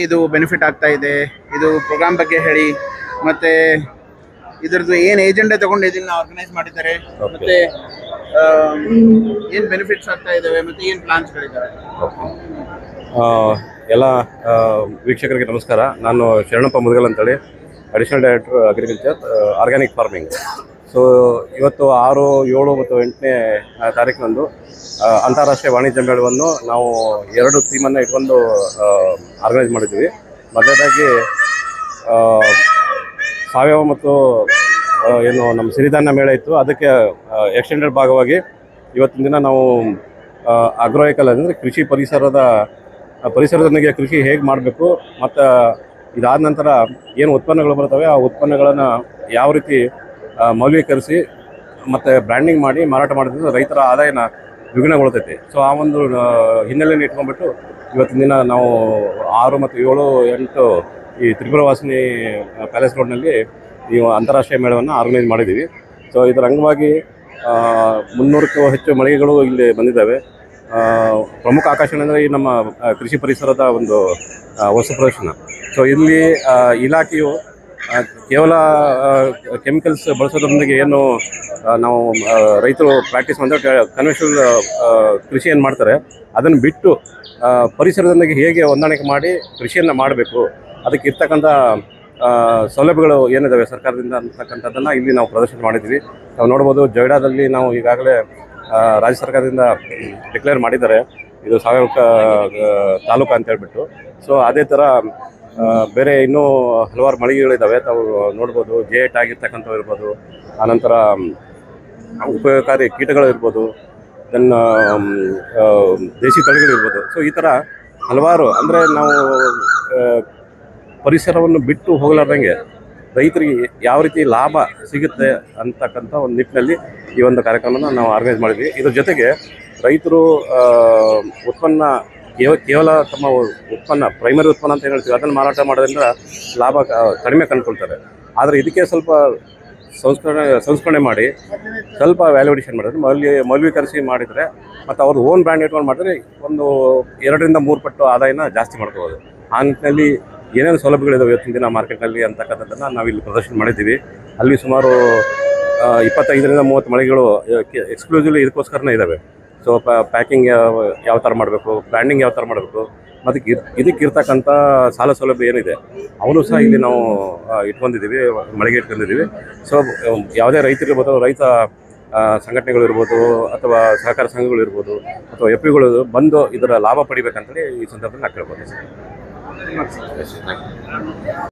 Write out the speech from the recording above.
ಇದು ಬೆನಿಫಿಟ್ ಆಗ್ತಾ ಇದೆ, ಇದು ಪ್ರೋಗ್ರಾಮ್ ಬಗ್ಗೆ ಹೇಳಿ, ಮತ್ತೆ ಇದರದ್ದು ಏನು ಏಜೆಂಡಾ ತಗೊಂಡು ಇದನ್ನ ಆರ್ಗನೈಸ್ ಮಾಡಿದ್ದಾರೆ, ಮತ್ತೆ ಏನು ಬೆನಿಫಿಟ್ಸ್ ಆಗ್ತಾ ಇದ್ದಾವೆ, ಮತ್ತೆ ಏನು ಪ್ಲಾನ್ಸ್ಗಳಿದ್ದಾವೆ. ಎಲ್ಲ ವೀಕ್ಷಕರಿಗೆ ನಮಸ್ಕಾರ. ನಾನು ಶರಣಪ್ಪ ಮುದಗಲ್ ಅಂತೇಳಿ, additional director agriculture organic farming. So ಇವತ್ತು 6, 7 ಮತ್ತು 8ನೇ ತಾರೀಕಿನಂದು ಅಂತಾರಾಷ್ಟ್ರೀಯ ವಾಣಿಜ್ಯ ಮೇಳವನ್ನು ನಾವು 2 ಥೀಮನ್ನು ಇಟ್ಕೊಂಡು ಆರ್ಗನೈಸ್ ಮಾಡಿದ್ದೀವಿ. ಮೊದಲನೇದಾಗಿ ಸಾವಯವ ಮತ್ತು ಏನು ನಮ್ಮ ಸಿರಿಧಾನ್ಯ ಮೇಳ ಇತ್ತು, ಅದಕ್ಕೆ ಎಕ್ಸ್ಟೆಂಡೆಡ್ ಭಾಗವಾಗಿ ಇವತ್ತಿನ ದಿನ ನಾವು ಅಗ್ರೋಎಕಲ್ ಅಂದರೆ ಕೃಷಿ ಪರಿಸರದೊಂದಿಗೆ ಕೃಷಿ ಹೇಗೆ ಮಾಡಬೇಕು, ಮತ್ತು ಇದಾದ ನಂತರ ಏನು ಉತ್ಪನ್ನಗಳು ಬರ್ತವೆ ಆ ಉತ್ಪನ್ನಗಳನ್ನು ಯಾವ ರೀತಿ ಮೌಲ್ಯೀಕರಿಸಿ ಮತ್ತು ಬ್ರ್ಯಾಂಡಿಂಗ್ ಮಾಡಿ ಮಾರಾಟ ಮಾಡೋದ್ರಿಂದ ರೈತರ ಆದಾಯನ ದ್ವಿಗುಣಗೊಳ್ತೈತಿ. ಸೊ ಆ ಒಂದು ಹಿನ್ನೆಲೆಯನ್ನು ಇಟ್ಕೊಂಡ್ಬಿಟ್ಟು ಇವತ್ತಿನ ದಿನ ನಾವು 6 ಮತ್ತು 7, 8 ಈ ತ್ರಿಪುರವಾಸಿನಿ ಪ್ಯಾಲೇಸ್ ರೋಡ್ನಲ್ಲಿ ಈ ಅಂತಾರಾಷ್ಟ್ರೀಯ ಮೇಳವನ್ನು ಆರ್ಗನೈಸ್ ಮಾಡಿದ್ದೀವಿ. ಸೊ ಇದರ ಅಂಗವಾಗಿ 300ಕ್ಕೂ ಹೆಚ್ಚು ಮಳಿಗೆಗಳು ಇಲ್ಲಿ ಬಂದಿದ್ದಾವೆ. ಪ್ರಮುಖ ಆಕರ್ಷಣೆ ಅಂದರೆ ಈ ನಮ್ಮ ಕೃಷಿ ಪರಿಸರದ ಒಂದು ವಸ್ತು ಪ್ರದರ್ಶನ. ಸೊ ಇಲ್ಲಿ ಇಲಾಖೆಯು ಕೇವಲ ಕೆಮಿಕಲ್ಸ್ ಬಳಸೋದ್ರೊಂದಿಗೆ ಏನು ನಾವು ರೈತರು ಪ್ರಾಕ್ಟೀಸ್ ಮಾಡಿದ್ರೆ ಕನ್ವೆನ್ಷನಲ್ ಕೃಷಿ ಏನು ಮಾಡ್ತಾರೆ ಅದನ್ನು ಬಿಟ್ಟು ಪರಿಸರದೊಂದಿಗೆ ಹೇಗೆ ಹೊಂದಾಣಿಕೆ ಮಾಡಿ ಕೃಷಿಯನ್ನು ಮಾಡಬೇಕು, ಅದಕ್ಕೆ ಇರ್ತಕ್ಕಂಥ ಸೌಲಭ್ಯಗಳು ಏನಿದ್ದಾವೆ ಸರ್ಕಾರದಿಂದ ಅಂತಕ್ಕಂಥದ್ದನ್ನು ಇಲ್ಲಿ ನಾವು ಪ್ರದರ್ಶನ ಮಾಡಿದ್ವಿ. ನಾವು ನೋಡ್ಬೋದು, ಜೊಯ್ಡಾದಲ್ಲಿ ನಾವು ಈಗಾಗಲೇ ರಾಜ್ಯ ಸರ್ಕಾರದಿಂದ ಡಿಕ್ಲೇರ್ ಮಾಡಿದ್ದಾರೆ, ಇದು ಸಾವಯವ ತಾಲೂಕು ಅಂತ ಹೇಳ್ಬಿಟ್ಟು. ಸೊ ಅದೇ ಥರ ಬೇರೆ ಇನ್ನೂ ಹಲವಾರು ಮಳಿಗೆಗಳಿದ್ದಾವೆ, ತಾವು ನೋಡ್ಬೋದು. J8 ಆಗಿರ್ತಕ್ಕಂಥವು ಇರ್ಬೋದು, ಆನಂತರ ಉಪಯೋಗಕಾರಿ ಕೀಟಗಳು ಇರ್ಬೋದು, ದೆನ್ ದೇಸಿ ತಳಿಗಳಿರ್ಬೋದು. ಸೊ ಈ ಥರ ಹಲವಾರು, ಅಂದರೆ ನಾವು ಪರಿಸರವನ್ನು ಬಿಟ್ಟು ಹೋಗಲಾರ್ದಂಗೆ ರೈತರಿಗೆ ಯಾವ ರೀತಿ ಲಾಭ ಸಿಗುತ್ತೆ ಅಂತಕ್ಕಂಥ ಒಂದು ನಿಟ್ಟಿನಲ್ಲಿ ಈ ಒಂದು ಕಾರ್ಯಕ್ರಮನ ನಾವು ಆರ್ಗನೈಸ್ ಮಾಡಿದ್ವಿ. ಇದ್ರ ಜೊತೆಗೆ ರೈತರು ಉತ್ಪನ್ನ ಕೇವಲ ತಮ್ಮ ಉತ್ಪನ್ನ, ಪ್ರೈಮರಿ ಉತ್ಪನ್ನ ಅಂತ ಹೇಳ್ತೀವಿ, ಅದನ್ನು ಮಾರಾಟ ಮಾಡೋದ್ರಿಂದ ಲಾಭ ಕಡಿಮೆ ಕಂಡುಕೊಳ್ತಾರೆ. ಆದರೆ ಇದಕ್ಕೆ ಸ್ವಲ್ಪ ಸಂಸ್ಕರಣೆ ಮಾಡಿ ಸ್ವಲ್ಪ ವ್ಯಾಲ್ಯೂಡೇಷನ್ ಮಾಡಿದ್ರೆ, ಮೌಲ್ಯೀಕರಿಸಿ ಮಾಡಿದರೆ ಮತ್ತು ಅವ್ರು ಓನ್ ಬ್ರ್ಯಾಂಡ್ ಇಟ್ಕೊಂಡು ಮಾಡಿದ್ರೆ ಒಂದು 2 ರಿಂದ 3 ಪಟ್ಟು ಆದಾಯನ ಜಾಸ್ತಿ ಮಾಡ್ಕೋಬೋದು. ಆ ನಿಟ್ಟಿನಲ್ಲಿ ಏನೇನು ಸೌಲಭ್ಯಗಳಿದಾವೆ ಇವತ್ತಿನ ದಿನ ಮಾರ್ಕೆಟ್ನಲ್ಲಿ ಅಂತಕ್ಕಂಥದ್ದನ್ನು ನಾವಿಲ್ಲಿ ಪ್ರದರ್ಶನ ಮಾಡಿದ್ದೀವಿ. ಅಲ್ಲಿ ಸುಮಾರು 25 ರಿಂದ 30 ಮಳಿಗೆಗಳು ಎಕ್ಸ್ಕ್ಲೂಸಿವ್ಲಿ ಇದಕ್ಕೋಸ್ಕರನೇ ಇದ್ದಾವೆ. ಸೊ ಪ್ಯಾಕಿಂಗ್ ಯಾವ ಥರ ಮಾಡಬೇಕು, ಬ್ರ್ಯಾಂಡಿಂಗ್ ಯಾವ ಥರ ಮಾಡಬೇಕು, ಮತ್ತು ಇದಕ್ಕಿರ್ತಕ್ಕಂಥ ಸಾಲ ಸೌಲಭ್ಯ ಏನಿದೆ ಅವನು ಸಹ ಇಲ್ಲಿ ನಾವು ಇಟ್ಕೊಂಡಿದ್ದೀವಿ, ಮಳಿಗೆ ಇಟ್ಕೊಂಡಿದ್ದೀವಿ. ಸೊ ಯಾವುದೇ ರೈತರಿರ್ಬೋದು, ರೈತ ಸಂಘಟನೆಗಳಿರ್ಬೋದು, ಅಥವಾ ಸಹಕಾರ ಸಂಘಗಳಿರ್ಬೋದು, ಅಥವಾ FPಗಳು ಬಂದು ಇದರ ಲಾಭ ಪಡಿಬೇಕಂತೇಳಿ ಈ ಸಂದರ್ಭದಲ್ಲಿ ನಾನು ಕೇಳ್ಬೋದು.